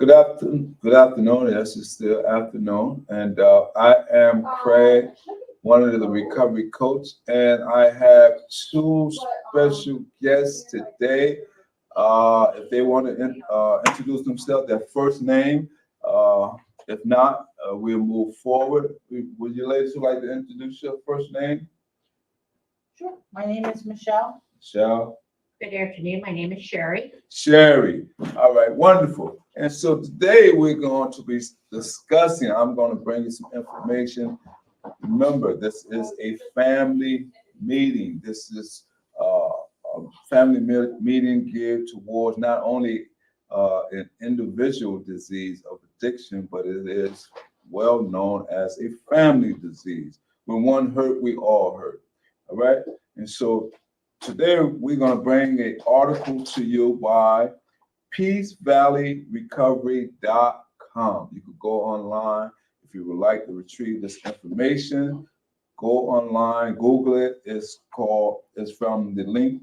Good afternoon. Yes, it's still afternoon, and I am Craig, one of the recovery coach, and I have two special guests today. If they want to introduce themselves, their first name. Uh, if not, we'll move forward. Would you ladies like to introduce your first name? Sure. My name is Michelle. Michelle. Good afternoon. My name is Sherry. Sherry. All right, wonderful. And so today we're going to be discussing, I'm going to bring you some information. Remember, this is a family meeting. This is a family meeting geared towards not only an individual disease of addiction, but it is well known as a family disease. When one hurt, we all hurt. All right. And so today we're going to bring an article to you by peacevalleyrecovery.com. You could go online if you would like to retrieve this information. Go online, Google it. It's from the link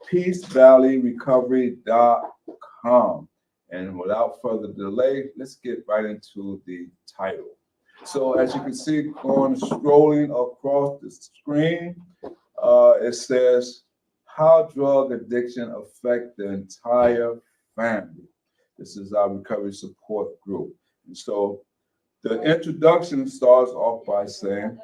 peacevalleyrecovery.com. And without further delay, let's get right into the title. So as you can see, going scrolling across the screen, it says how drug addiction affect the entire family. This is our recovery support group. And so the introduction starts off by saying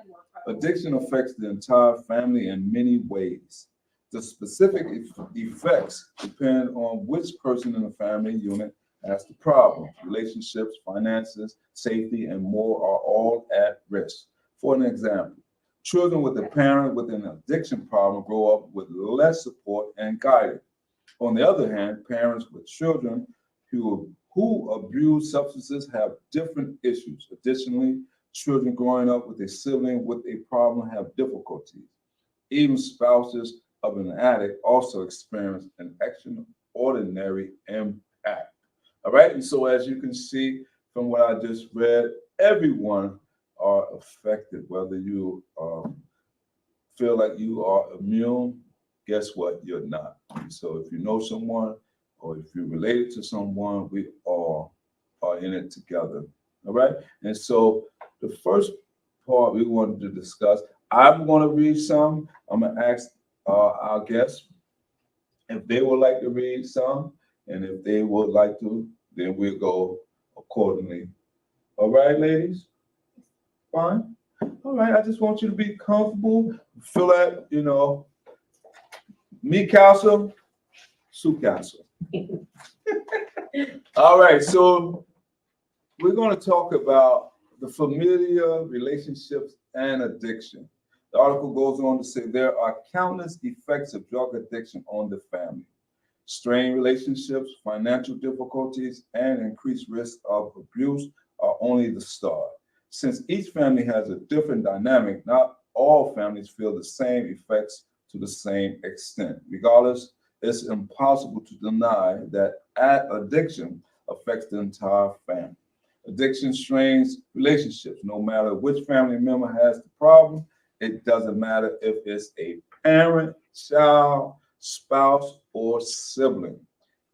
addiction affects the entire family in many ways. The specific effects depend on which person in the family unit has the problem. Relationships, finances, safety, and more are all at risk. For an example, children with a parent with an addiction problem grow up with less support and guidance. On the other hand, parents with children who abuse substances have different issues. Additionally, children growing up with a sibling with a problem have difficulties. Even spouses of an addict also experience an extraordinary impact. All right, and so as you can see from what I just read, everyone are affected, whether you feel like you are immune, guess what? You're not. So if you know someone or if you're related to someone, we all are in it together. All right. And so the first part we wanted to discuss, I'm going to read some. I'm going to ask our guests if they would like to read some. And if they would like to, then we'll go accordingly. All right, ladies? Fine. All right. I just want you to be comfortable. Feel that, me castle, Sue castle. All right, so we're going to talk about the familiar relationships and addiction. The article goes on to say there are countless effects of drug addiction on the family. Strained relationships, financial difficulties, and increased risk of abuse are only the start. Since each family has a different dynamic, not all families feel the same effects to the same extent. Regardless, it's impossible to deny that addiction affects the entire family. Addiction strains relationships. No matter which family member has the problem, it doesn't matter if it's a parent, child, spouse, or sibling.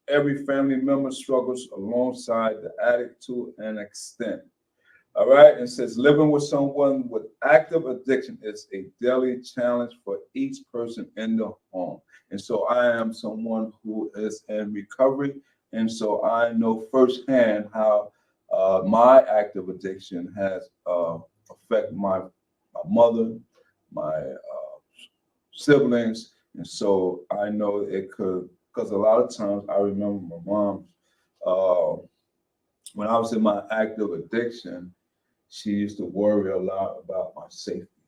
Every family member struggles alongside the addict to an extent. All right, and says living with someone with active addiction is a daily challenge for each person in the home. And so I am someone who is in recovery, and so I know firsthand how my active addiction has affected my mother, my siblings, and so I know it could, because a lot of times I remember my mom, uh, when I was in my active addiction, she used to worry a lot about my safety.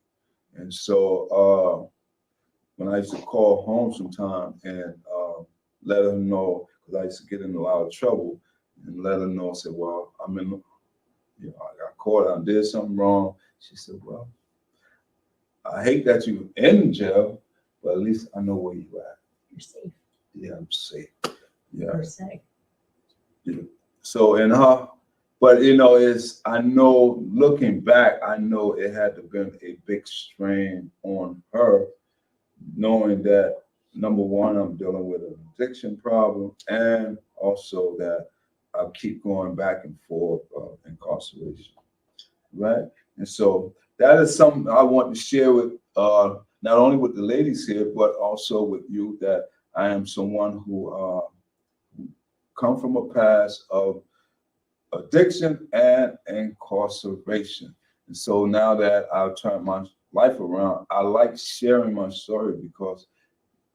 And so when I used to call home sometime and let her know, because I used to get in a lot of trouble, and let her know, say, well, I got caught, I did something wrong. She said, well, I hate that you're in jail, but at least I know where you at. You're safe. Yeah, I'm safe. Yeah. Per se. Yeah. So in her, but it's I know looking back, I know it had to been a big strain on her, knowing that number one, I'm dealing with an addiction problem, and also that I keep going back and forth incarceration, right? And so that is something I want to share with not only with the ladies here, but also with you, that I am someone who come from a past of addiction and incarceration. And so now that I've turned my life around, I like sharing my story because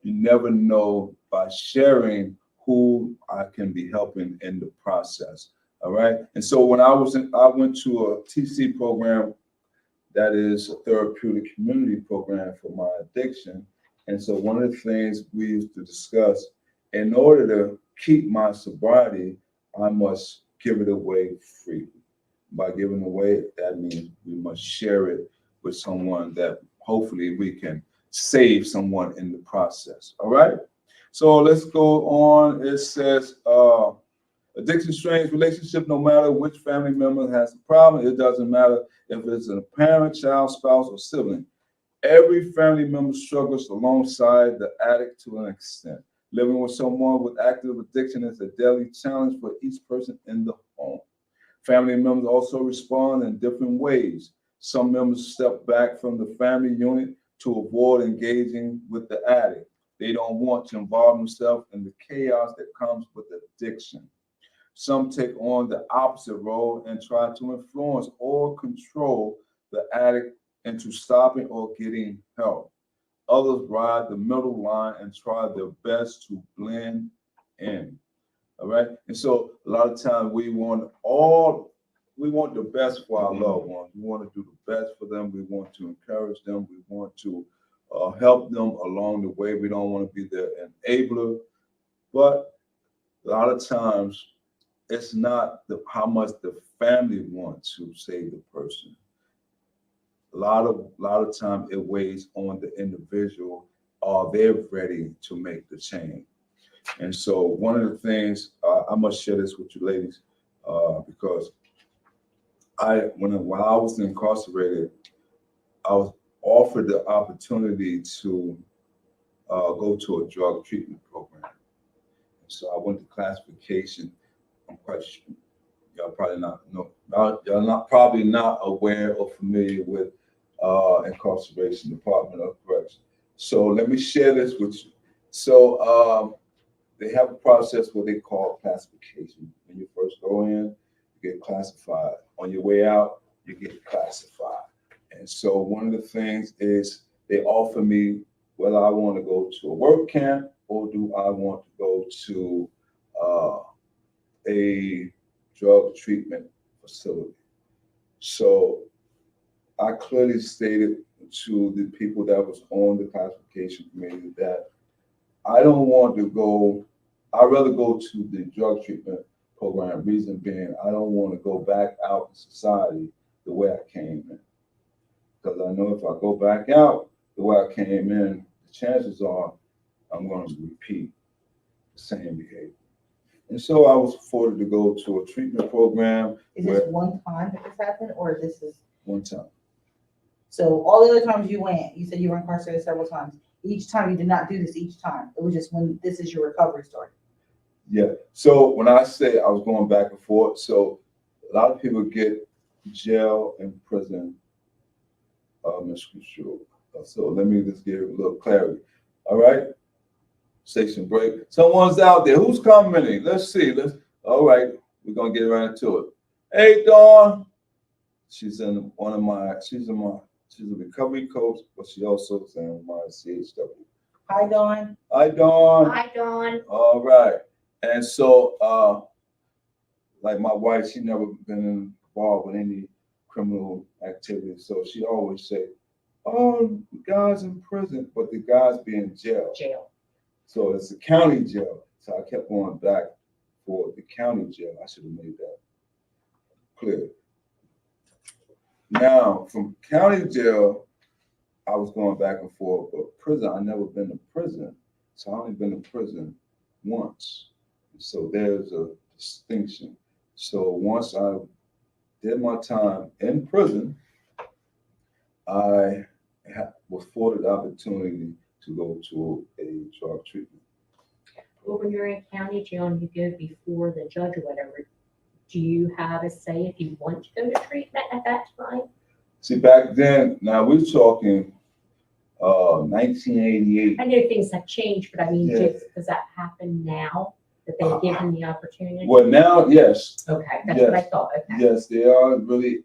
you never know by sharing who I can be helping in the process. All right. And so when I went to a TC program that is a therapeutic community program for my addiction. And so one of the things we used to discuss, in order to keep my sobriety, I must give it away freely. By giving away, that means we must share it with someone that hopefully we can save someone in the process. All right. So let's go on. It says, addiction strains relationship no matter which family member has the problem. It doesn't matter if it's a parent, child, spouse, or sibling. Every family member struggles alongside the addict to an extent. Living with someone with active addiction is a daily challenge for each person in the home. Family members also respond in different ways. Some members step back from the family unit to avoid engaging with the addict. They don't want to involve themselves in the chaos that comes with addiction. Some take on the opposite role and try to influence or control the addict into stopping or getting help. Others ride the middle line and try their best to blend in. All right. And so a lot of times we want the best for our loved ones. We want to do the best for them. We want to encourage them. We want to help them along the way. We don't want to be their enabler. But a lot of times it's not how much the family wants to save the person. A lot of time it weighs on the individual. Are they ready to make the change? And so one of the things I must share this with you ladies, because when I was incarcerated, I was offered the opportunity to go to a drug treatment program. So I went to classification. I'm quite sure y'all probably not know. Y'all probably not aware or familiar with incarceration, Department of Correction. So let me share this with you. So they have a process what they call classification. When you first go in, you get classified. On your way out, you get classified. And so one of the things is they offer me whether I want to go to a work camp or do I want to go to a drug treatment facility. So I clearly stated to the people that was on the classification committee that I don't want to go. I'd rather go to the drug treatment program. Reason being, I don't want to go back out in society the way I came in. Because I know if I go back out the way I came in, the chances are I'm going to repeat the same behavior. And so I was afforded to go to a treatment program. Is this one time that this happened, or this is, One time. so all the other times you went, you said you were incarcerated several times. Each time you did not do this each time. It was just when this is your recovery story. Yeah. So when I say I was going back and forth, so a lot of people get jail and prison misconstrued. So let me just give a little clarity. All right. Station break. Someone's out there. Who's coming in? Let's see. All right. We're gonna get right into it. Hey, Dawn. She's a recovery coach, but she also is in my CHW. Hi, Dawn. Hi, Dawn. Hi, Dawn. All right. And so, like my wife, she never been involved with any criminal activity. So she always say, oh, the guy's in prison, but the guy's be in jail. So it's a county jail. So I kept going back for the county jail. I should have made that clear. Now, from county jail, I was going back and forth, but prison, I never been to prison. So I only been to prison once. So there's a distinction. So once I did my time in prison, I was afforded the opportunity to go to a drug treatment. Well, when you're in county jail and you go before the judge or whatever, do you have a say if you want to go to treatment at that time? See, back then, now we're talking, 1988. I know things have changed, but I mean, Yeah. does that happen now, that they've given the opportunity? Well, now, yes, Okay, that's what I yes. thought, okay. yes, they are really,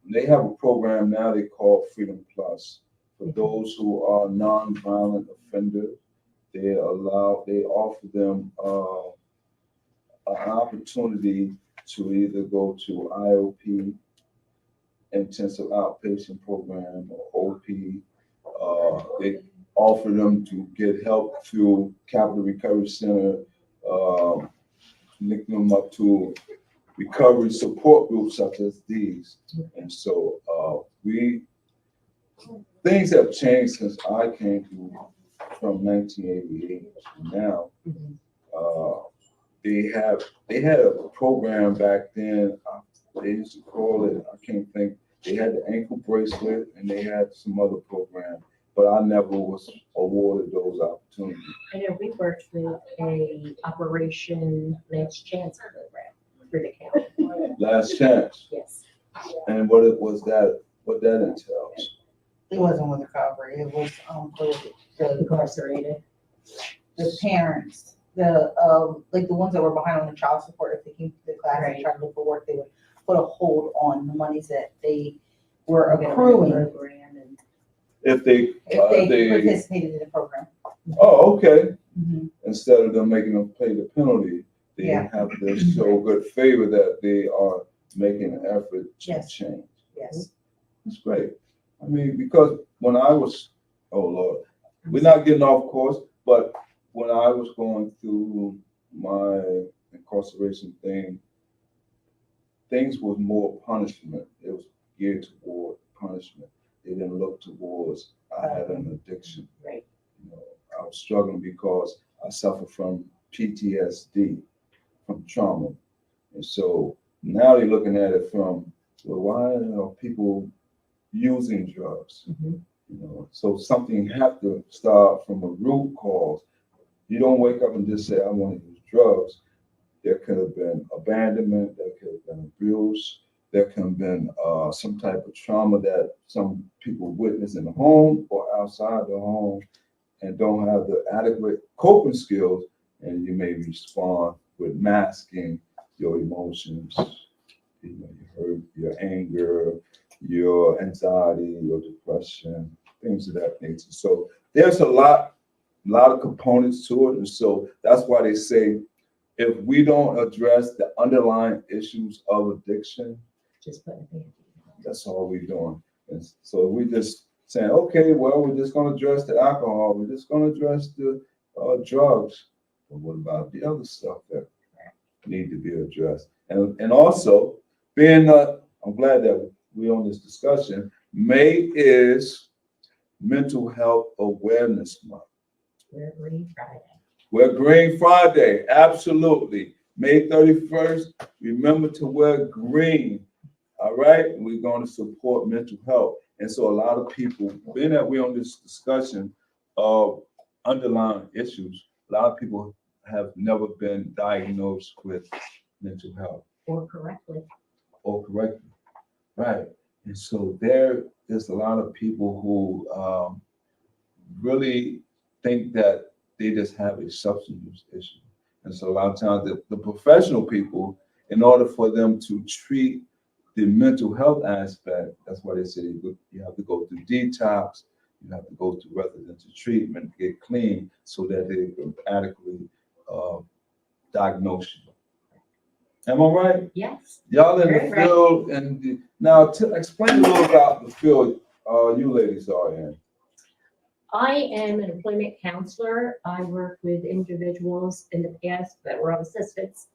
they have a program now they call Freedom Plus. For those who are nonviolent offenders, they offer them, an opportunity to either go to IOP, intensive outpatient program, or OP. They offer them to get help through Capital Recovery Center, link them up to recovery support groups such as these. And so, things have changed since I came from 1988 to now. Mhm. They had a program back then, they used to call it, I can't think, they had the ankle bracelet and they had some other program, but I never was awarded those opportunities. I know we worked with a Operation Last Chance program for the county, Last chance, yes. and what that entails. It wasn't with recovery, it was, for the Incarcerated. parents, like the ones that were behind on the child support, if they came to the class and Right. tried to look for work, they would put a hold on the monies that they were Get a accruing program and- If they, if they participated in the program. oh, okay, Mhm. instead of them making them pay the penalty, they Yeah. have to show good favor that they are making an effort to Yes. change. Yes. It's great. I mean, because when I was, oh Lord, we're not getting off course, but when I was going through my incarceration thing, things was more punishment. It was geared toward punishment. They didn't look towards, I had an addiction. Right. You know, I was struggling because I suffer from PTSD, from trauma. And so now they're looking at it from, well, why are people using drugs? Mhm. You know, so something have to start from a root cause. You don't wake up and just say, I want to use drugs. There could have been abandonment, there could have been abuse, there could have been some type of trauma that some people witness in the home or outside the home and don't have the adequate coping skills, and you may respond with masking your emotions, you know, your anger, your anxiety, your depression, things of that nature. So there's a lot of components to it, and so that's why they say if we don't address the underlying issues of addiction, Just put a band-aid on. that's all we're doing. And so we just saying, okay, well, we're just gonna address the alcohol, we're just gonna address the drugs, but what about the other stuff that need to be addressed? And also, being, I'm glad that we're on this discussion, May is Mental Health Awareness Month. We're Green Friday. Wear Green Friday, absolutely. May 31st, remember to wear green. All right, we're going to support mental health. And so a lot of people, being that we're on this discussion of underlying issues, a lot of people have never been diagnosed with mental health Or correctly. or correctly. Right. And so there is a lot of people who really think that they just have a substance use issue. And so a lot of times the professional people, in order for them to treat the mental health aspect, that's why they say you have to go through detox, you have to go through residential treatment, get clean so that they can adequately diagnose you. Am I right? Yes. Y'all in the Very right. field, and now explain a little about the field you ladies are in. I am an employment counselor. I work with individuals in the past that were on assistance,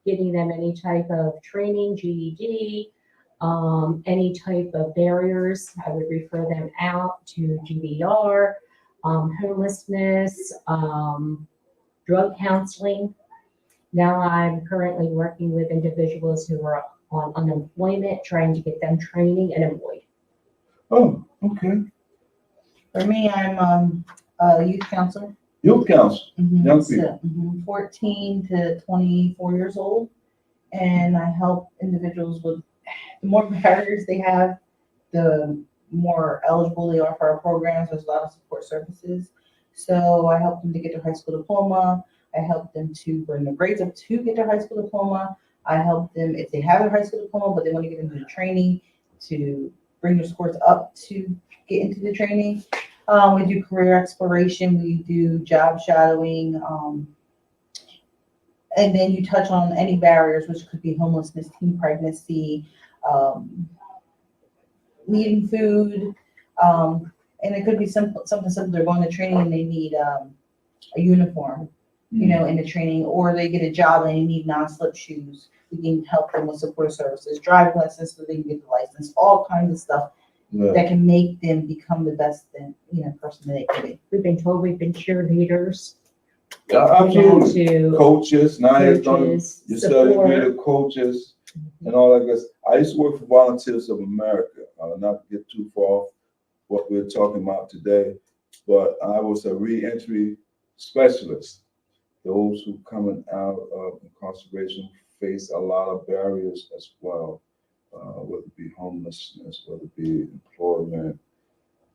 giving them any type of training, GED, any type of barriers. I would refer them out to GBR, homelessness, drug counseling. Now I'm currently working with individuals who are on unemployment, trying to get them training and employed. Oh, okay. For me, I'm a youth counselor. Youth council. Mhm, Young so, people. 14 to 24 years old. and I help individuals with, the more barriers they have, the more eligible they are for our programs. There's a lot of support services. So I help them to get their high school diploma. I help them to bring their grades up to get their high school diploma. I help them if they have their high school diploma, but they want to get into the training, to bring their scores up to get into the training. We do career exploration. We do job shadowing. And then you touch on any barriers, which could be homelessness, teen pregnancy, needing food, and it could be something simple. They're going to training and they need a uniform, you know, in the training, or they get a job and they need non-slip shoes. We can help them with support services, driving lessons so they can get the license, all kinds of stuff that can make them become the best, person that they can be. We've been told we've been cheerleaders. Yeah, absolutely. To Coaches, now you're starting, coaches, you're starting to support. be the coaches and all that good stuff. I used to work for Volunteers of America, not to get too far off what we're talking about today, but I was a re-entry specialist. Those who coming out of incarceration face a lot of barriers as well, whether it be homelessness, whether it be employment,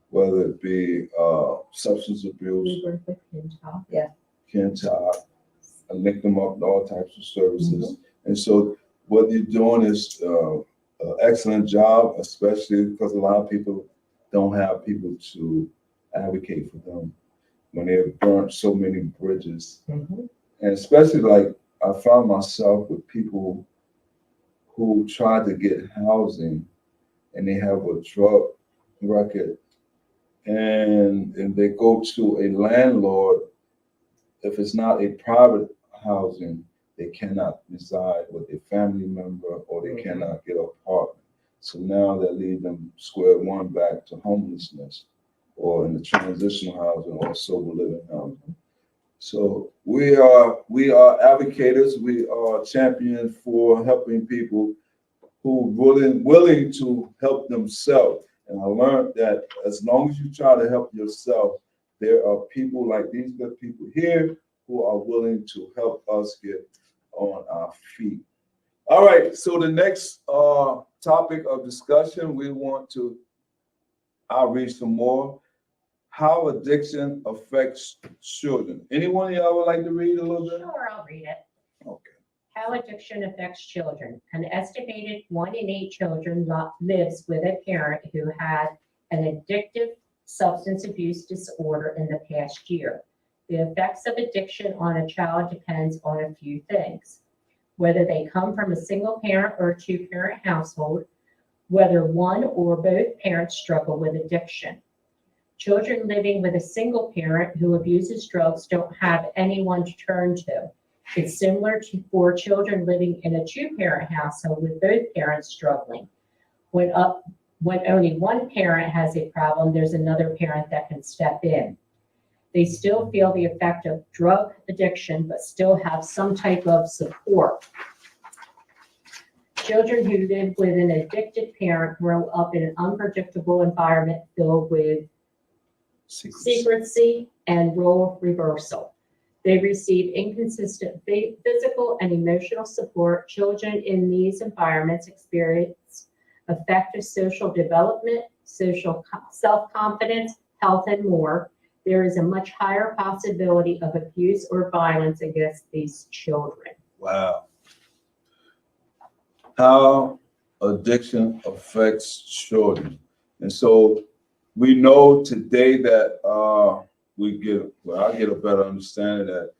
whether it be substance abuse. We work with Kintalk. Kintalk, I link them up with all types of services. And so what you're doing is an excellent job, especially because a lot of people don't have people to advocate for them when they've burnt so many bridges. And especially like I found myself with people who try to get housing and they have a drug record and they go to a landlord. If it's not a private housing, they cannot reside with a family member or they cannot get an apartment. So now that leaves them square one back to homelessness or in the transitional housing or sober living housing. So we are advocates, we are champions for helping people who willing to help themselves. And I learned that as long as you try to help yourself, there are people like these good people here who are willing to help us get on our feet. All right, so the next topic of discussion, we want to outreach some more. How addiction affects children. Anyone of y'all would like to read a little bit? Sure, I'll read it. Okay. How addiction affects children. An estimated 1 in 8 children lives with a parent who had an addictive substance abuse disorder in the past year. The effects of addiction on a child depends on a few things. Whether they come from a single parent or a 2-parent household, whether one or both parents struggle with addiction. Children living with a single parent who abuses drugs don't have anyone to turn to. It's similar to for children living in a 2-parent household with both parents struggling. When only one parent has a problem, there's another parent that can step in. They still feel the effect of drug addiction, but still have some type of support. Children who live with an addicted parent grow up in an unpredictable environment filled with secrecy and role reversal. They receive inconsistent physical and emotional support. Children in these environments experience effective social development, social self-confidence, health, and more. There is a much higher possibility of abuse or violence against these children. Wow. How addiction affects children. And so we know today that I get a better understanding that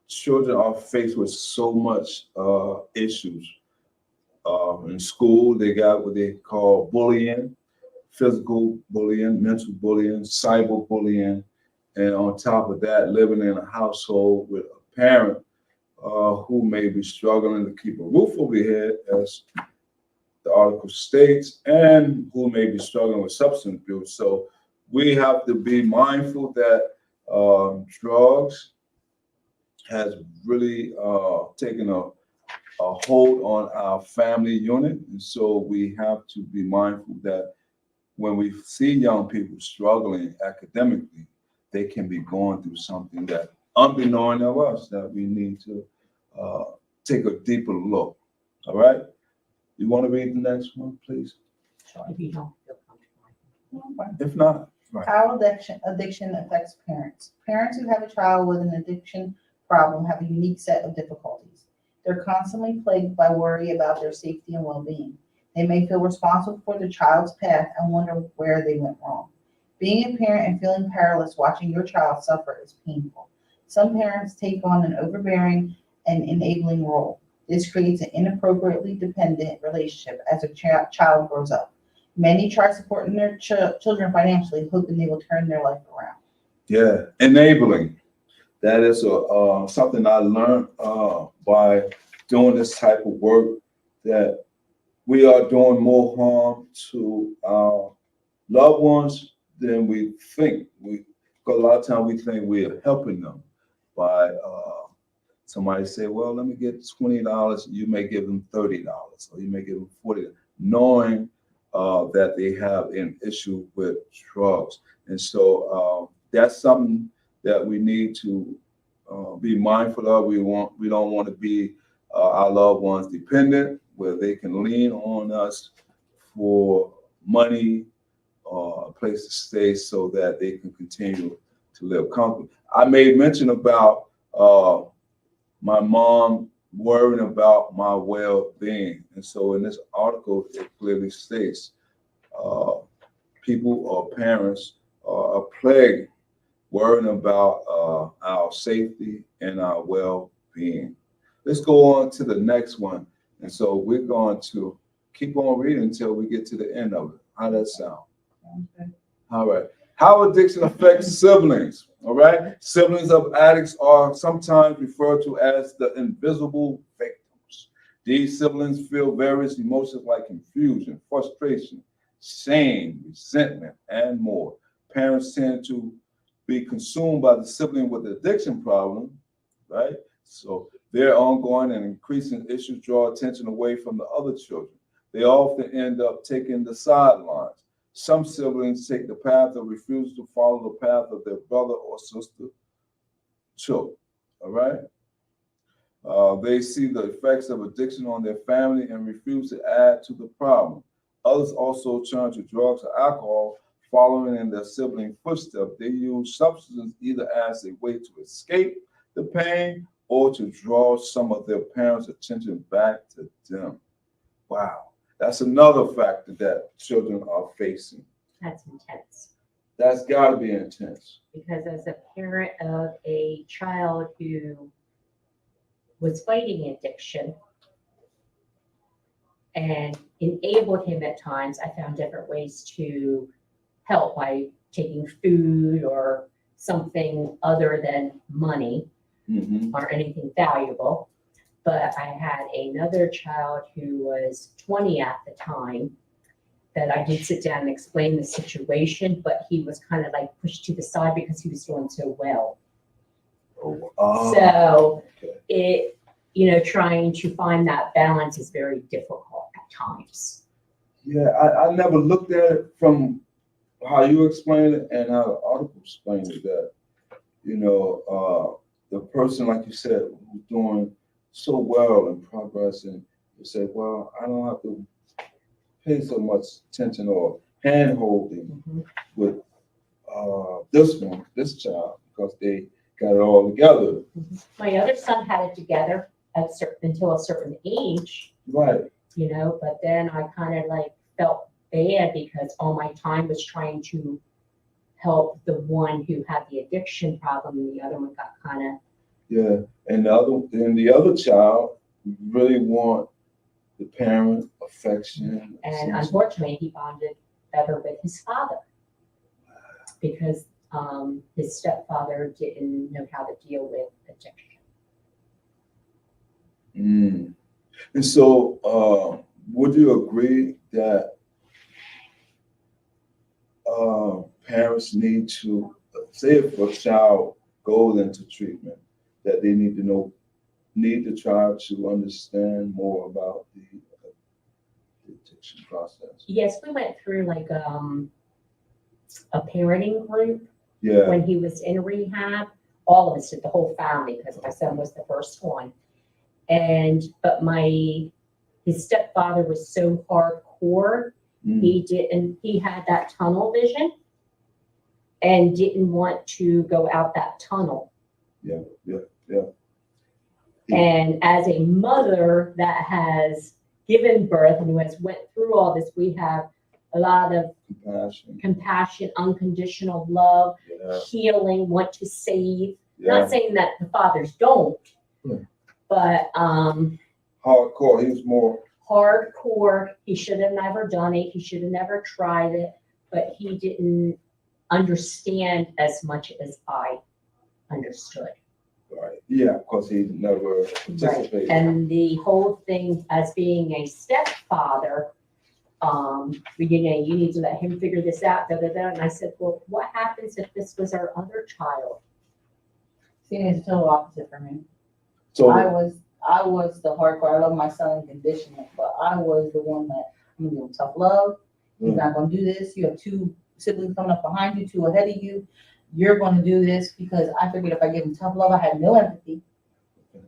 children are faced with so much issues. In school, they got what they call bullying, physical bullying, mental bullying, cyber bullying. And on top of that, living in a household with a parent who may be struggling to keep a roof over their head, as the article states, and who may be struggling with substance abuse. So we have to be mindful that drugs has really taken a hold on our family unit. And so we have to be mindful that when we see young people struggling academically, they can be going through something that, unbeknown of us, that we need to take a deeper look All right? You want to read the next one, please? So if you don't feel comfortable. If not, right. How addiction affects parents. Parents who have a child with an addiction problem have a unique set of difficulties. They're constantly plagued by worry about their safety and well-being. They may feel responsible for their child's path and wonder where they went wrong. Being a parent and feeling powerless watching your child suffer is painful. Some parents take on an overbearing and enabling role. This creates an inappropriately dependent relationship as a child grows up. Many try supporting their children financially, hoping they will turn their life around. Yeah, enabling. That is something I learned by doing this type of work, that we are doing more harm to our loved ones than we think. Because a lot of times we think we are helping them by somebody say, well, let me get $20. You may give them $30, or you may give them $40, knowing that they have an issue with drugs. And so that's something that we need to be mindful of. We don't want to be our loved ones dependent, where they can lean on us for money or a place to stay so that they can continue to live comfortably. I made mention about my mom worrying about my well-being. And so in this article, it clearly states people or parents are plagued worrying about our safety and our well-being. Let's go on to the next one. And so we're going to keep on reading until we get to the end of it. How does that sound? Okay. All right. How addiction affects siblings. All right. Siblings of addicts are sometimes referred to as the invisible victims. These siblings feel various emotions like confusion, frustration, shame, resentment, and more. Parents tend to be consumed by the sibling with the addiction problem, right? So their ongoing and increasing issues draw attention away from the other children. They often end up taking the sidelines. Some siblings take the path of refusal to follow the path of their brother or sister children, all right? They see the effects of addiction on their family and refuse to add to the problem. Others also turn to drugs or alcohol, following in their sibling footsteps. They use substances either as a way to escape the pain or to draw some of their parents' attention back to them. Wow. That's another factor that children are facing. That's intense. That's got to be intense. Because as a parent of a child who was fighting addiction and enabled him at times, I found different ways to help by taking food or something other than money or anything valuable. But I had another child who was 20 at the time that I did sit down and explain the situation, but he was kind of like pushed to the side because he was doing so well. So it, trying to find that balance is very difficult at times. Yeah, I never looked at it from how you explained it and how the article explained it, that, the person, like you said, who's doing so well in progress, and you say, well, I don't have to pay so much attention or hand holding with this child, because they got it all together. My other son had it together until a certain age, Right. But then I kind of like felt bad because all my time was trying to help the one who had the addiction problem, and the other one got kind of. Yeah, and the other child really want the parent affection. And unfortunately, he bonded better with his father because his stepfather didn't know how to deal with addiction. And so, would you agree that parents need to, say if a child goes into treatment, that they need to try to understand more about the addiction process? Yes, we went through like a parenting group Yeah. when he was in rehab. All of us did, the whole family, because my son was the first one. But my his stepfather was so hardcore, he had that tunnel vision and didn't want to go out that tunnel. Yeah. And as a mother that has given birth and who has went through all this, we have a lot of compassion, unconditional love, Yeah. healing, want to save. Yeah. Not saying that the fathers don't, Yeah. but Hardcore. He was more. hardcore. He should have never done it. He should have never tried it, but he didn't understand as much as I understood. Right. Yeah, because he never participated. And the whole thing as being a stepfather, you need to let him figure this out, And I said, well, what happens if this was our other child? See, it's total opposite for me. So I was the hardcore. I love my son unconditionally, but I was the one that I'm gonna give him tough love. He's not gonna do this. You have 2 siblings coming up behind you, 2 ahead of you. You're gonna do this because I figured if I give him tough love, I had no empathy.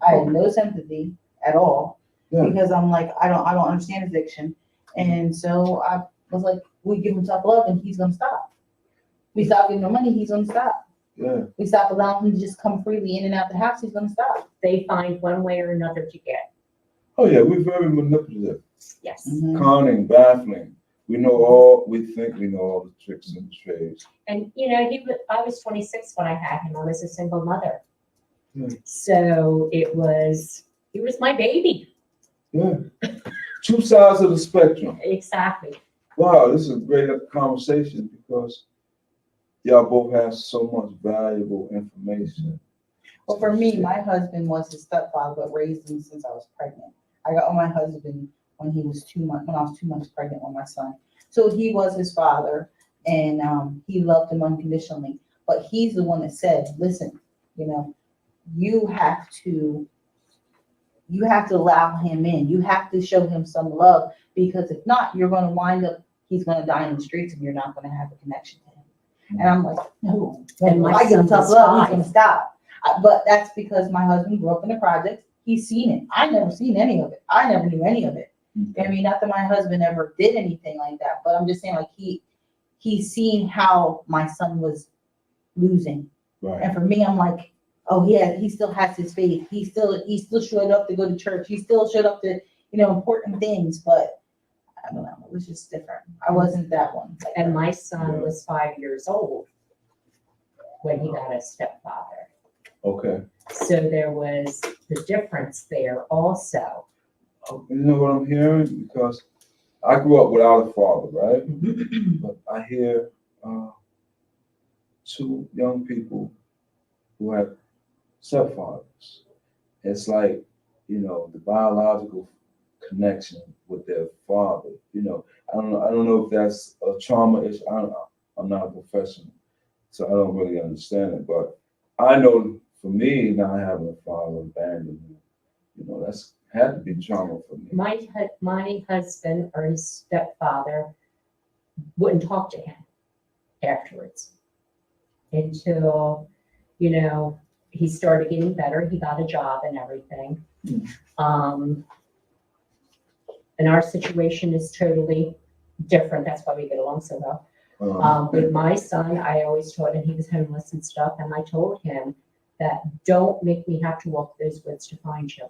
I had no sympathy at all Yeah. because I'm like, I don't understand addiction. And so I was like, we give him tough love and he's gonna stop. We stop giving him money, he's gonna stop. yeah. We stop allowing him to just come freely in and out the house, he's gonna stop. They find one way or another to get. Oh yeah, we're very manipulative, Yes. cunning, baffling. We think we know all the tricks and trades. And I was 26 when I had him. I was a single mother. Yeah. So he was my baby. Yeah. 2 sides of the spectrum. Exactly. Wow, this is a great conversation because y'all both have so much valuable information. Well, for me, my husband was his stepfather, but raised him since I was pregnant. I got my husband when I was 2 months pregnant with my son. So he was his father, and he loved him unconditionally. But he's the one that said, "Listen, you have to allow him in. You have to show him some love because if not, you're going to wind up. He's going to die in the streets, and you're not going to have a connection to him." And I'm like, "No." And my I give him son tough was love. He's 5. going to stop. But that's because my husband grew up in the projects. He's seen it. I never seen any of it. I never knew any of it. I mean, not that my husband ever did anything like that, but I'm just saying, like, he's seen how my son was losing. Right. And for me, I'm like, oh yeah, he still has his faith. He still showed up to go to church. He still showed up to, important things, but I don't know, it was just different. I wasn't that one. And my son was 5 years old when he got a stepfather. Okay. So there was the difference there also. You know what I'm hearing? Because I grew up without a father, right? But I hear 2 young people who have stepfathers. It's like, the biological connection with their father. I don't know if that's a trauma issue. I'm not a professional, so I don't really understand it. But I know for me, not having a father abandoned me, that's had to be trauma for me. My husband or his stepfather wouldn't talk to him afterwards until, he started getting better. He got a job and everything. And our situation is totally different. That's why we get along so well. With my son, I always told him he was homeless and stuff. And I told him that don't make me have to walk those woods to find you.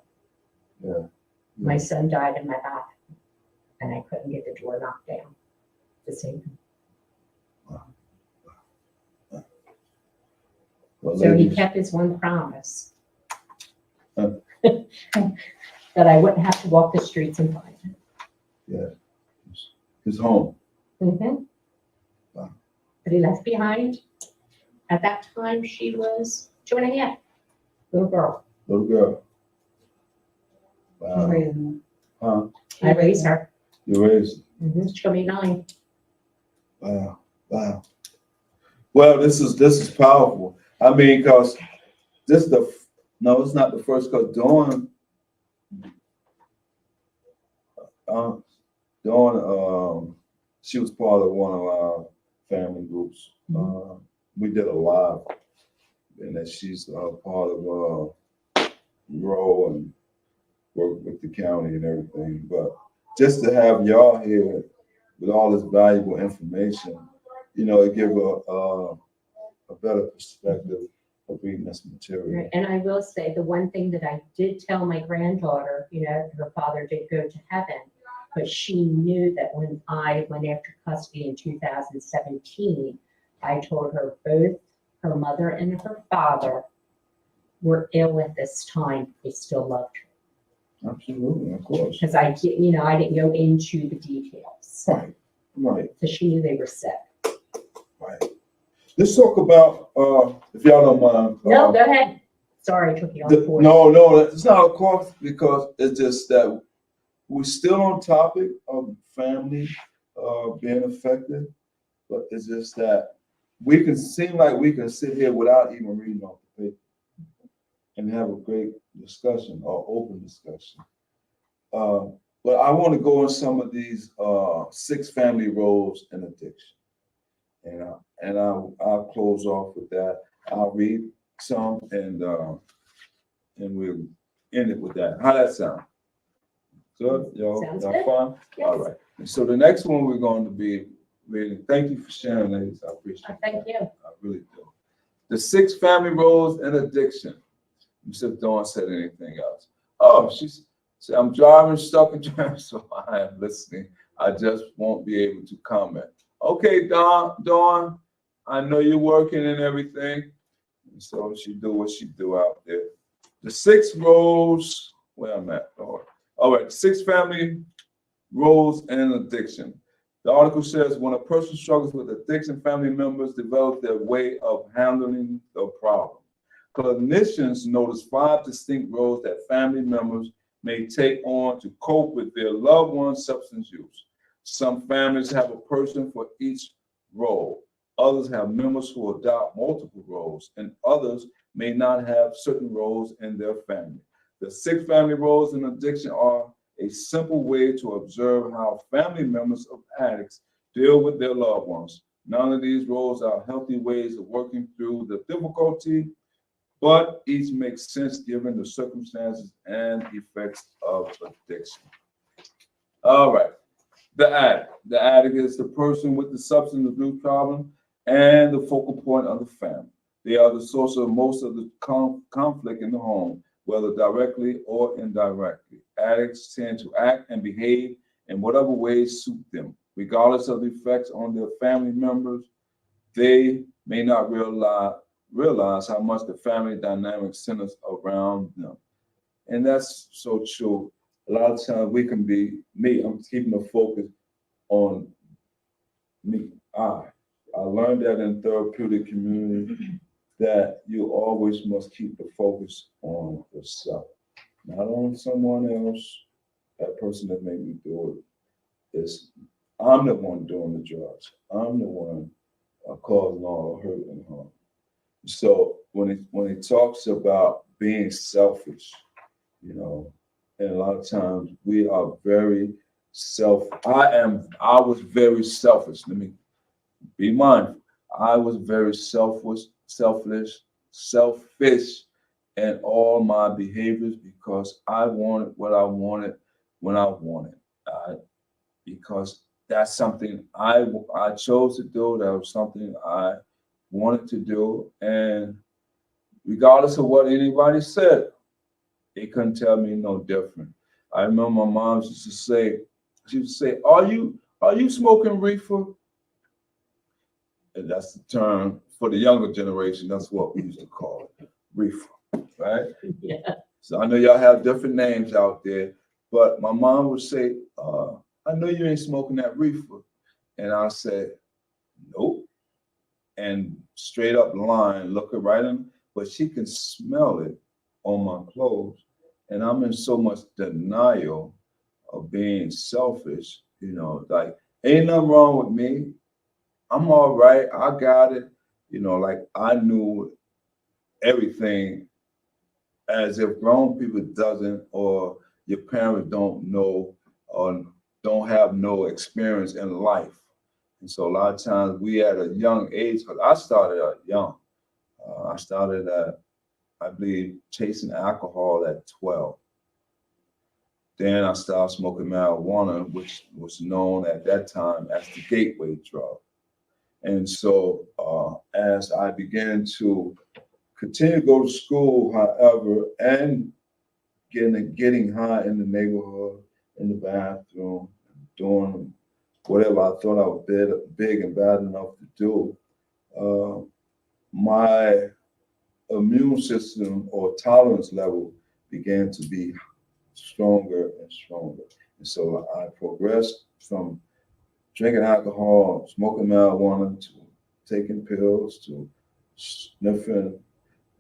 Yeah. My son died in my back, and I couldn't get the door knocked down to save him. Well, So he ladies, kept his one promise. Huh. That I wouldn't have to walk the streets and find him. his home. Mhm. Wow. But he left behind, at that time, she was 2.5, little girl. Little girl. He Wow. raised him. Huh? I raised her. You raised. She's gonna be 9. Wow. Wow. Well, this is powerful. I mean, because this is no, it's not the first. Because Dawn, she was part of one of our family groups. We did a live, and that she's part of Row, and work with the county and everything. But just to have y'all here with all this valuable information, it give a better perspective of reading this material. Right, and I will say, the one thing that I did tell my granddaughter, her father did go to heaven, but she knew that when I went after custody in 2017, I told her both her mother and her father were ill at this time. They still loved her. Absolutely, of course. Because I didn't go into the details. Right. So she knew they were sick. Right. Let's talk about, if y'all don't mind. No, go ahead. Sorry, I took you off course. No, it's not a course, because it's just that we're still on topic of family being affected, but it's just that we can sit here without even reading off the paper and have a great discussion or open discussion. But I want to go in some of these 6 family roles in addiction. And I'll close off with that. I'll read some and we'll end it with that. How that sound? Good? Y'all Sounds fun? Yes. All right. And so the next one we're going to be reading. Thank you for sharing, ladies. I appreciate it. Thank you. I really do. The 6 family roles in addiction. Mr. Dawn said anything else. Oh, she said, I'm driving, stuck in traffic, so I am listening. I just won't be able to comment. Okay, Dawn, I know you're working and everything. And so she do what she do out there. The 6 roles, where I'm at, Lord. All right, 6 family roles in addiction. The article says when a person struggles with addiction, family members develop their way of handling the problem. Clinicians notice 5 distinct roles that family members may take on to cope with their loved one's substance use. Some families have a person for each role. Others have members who adopt multiple roles, and others may not have certain roles in their family. The 6 family roles in addiction are a simple way to observe how family members of addicts deal with their loved ones. None of these roles are healthy ways of working through the difficulty, but each makes sense given the circumstances and effects of addiction. All right. The addict. The addict is the person with the substance abuse problem and the focal point of the family. They are the source of most of the conflict in the home, whether directly or indirectly. Addicts tend to act and behave in whatever ways suit them. Regardless of the effects on their family members, they may not realize how much the family dynamic centers around them. And that's so true. A lot of times we can be me. I'm keeping the focus on me. I learned that in therapeutic community that you always must keep the focus on yourself, not on someone else. That person that made me do it is I'm the one doing the drugs. I'm the one causing all the hurt and harm. So when it talks about being selfish, and a lot of times we are very I was very selfish. Let me be mindful. I was very selfish in all my behaviors because I wanted what I wanted when I wanted. Because that's something I chose to do. That was something I wanted to do. And regardless of what anybody said, they couldn't tell me no different. I remember my mom used to say, are you smoking reefer? And that's the term for the younger generation. That's what we used to call it, reefer, right? Yeah. So I know y'all have different names out there, but my mom would say, I know you ain't smoking that reefer. And I said, nope. And straight up line, look her right in, but she can smell it on my clothes. And I'm in so much denial of being selfish, like ain't nothing wrong with me. I'm all right. I got it. Like I knew everything as if grown people doesn't, or your parents don't know or don't have no experience in life. And so a lot of times we at a young age, because I started young. I started at, I believe, chasing alcohol at 12. Then I started smoking marijuana, which was known at that time as the gateway drug. And so as I began to continue to go to school, however, and getting high in the neighborhood, in the bathroom, doing whatever I thought I was big and bad enough to do, my immune system or tolerance level began to be stronger and stronger. And so I progressed from drinking alcohol, smoking marijuana, to taking pills, to sniffing,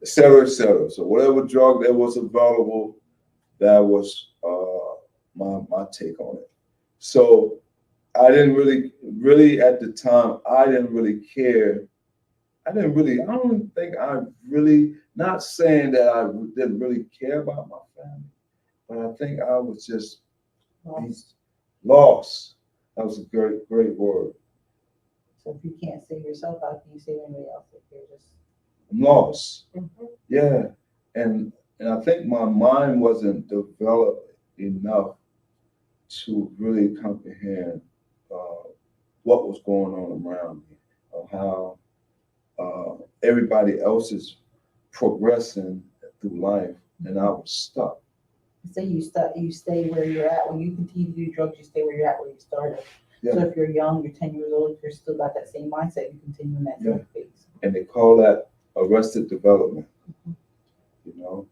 et cetera, et cetera. So whatever drug that was available, that was my take on it. So I didn't really at the time, I didn't really care. I don't think I really, not saying that I didn't really care about my family, but I think I was just lost. That was a great word. So if you can't save yourself, how can you save anybody else if you're just? I'm lost. Mhm. Yeah. And I think my mind wasn't developed enough to really comprehend what was going on around me, or how everybody else is progressing through life, and I was stuck. Say you stay where you're at. When you continue to do drugs, you stay where you're at, where you started. Yeah. So if you're young, you're 10 years old, if you're still got that same mindset, you continue in that Yeah. same phase. And they call that arrested development, you know?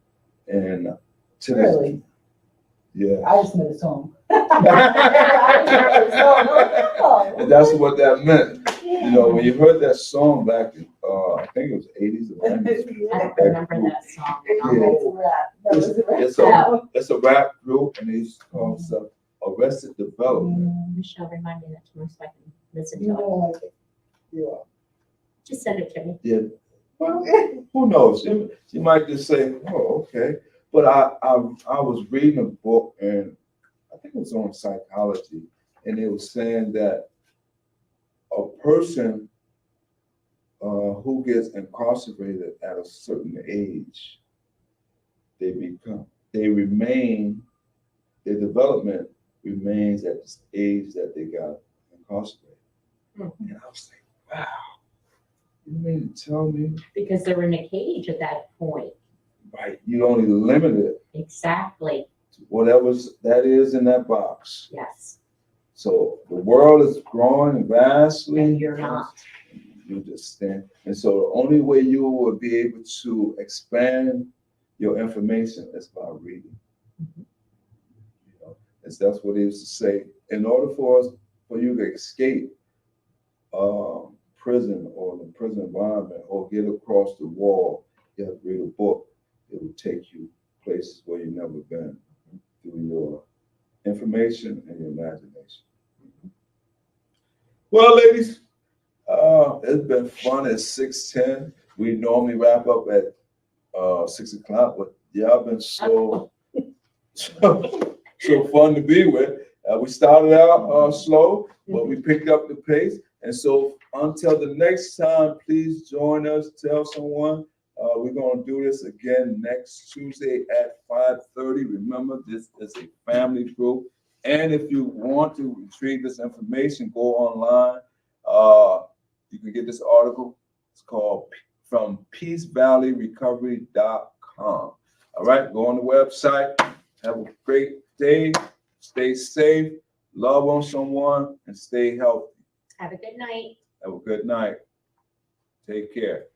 And to Really? yeah. I just made a song. I just heard a song. Oh, And that's what that meant. yeah. You know, when you heard that song back in, I think it was 80s or 90s. I don't remember that song. Yeah. It's a rap. That was a rap It's song. it's a rap group, and they used to call themselves Arrested Development. Michelle, remind me that tomorrow so I can listen You to it. know, like, yeah. Just send it to me. Yeah. Well, who knows? She might just say, "Oh, okay." But I was reading a book, and I think it was on psychology, and it was saying that a person who gets incarcerated at a certain age, their development remains at the age that they got incarcerated. Mhm. And I was like, wow, you mean to tell me, Because they're in a cage at that point. right, you only limited Exactly. to whatever that is in that box. Yes. So the world is growing vastly. And you're not. You just stand. And so the only way you will be able to expand your information is by reading. Mhm. You know, and that's what he used to say. In order for you to escape prison or the prison environment or get across the wall, you have to read a book. It will take you places where you've never been through your information and your imagination. Well, ladies, it's been fun at 6:10. We normally wrap up at 6 o'clock, but y'all been so fun to be with. We started out slow, but we picked up the pace. And so until the next time, please join us. Tell someone. We're going to do this again next Tuesday at 5:30. Remember, this is a family group. And if you want to retrieve this information, go online. You can get this article. It's called From PeaceValleyRecovery.com. All right, go on the website. Have a great day. Stay safe. Love on someone and stay healthy. Have a good night. Have a good night. Take care.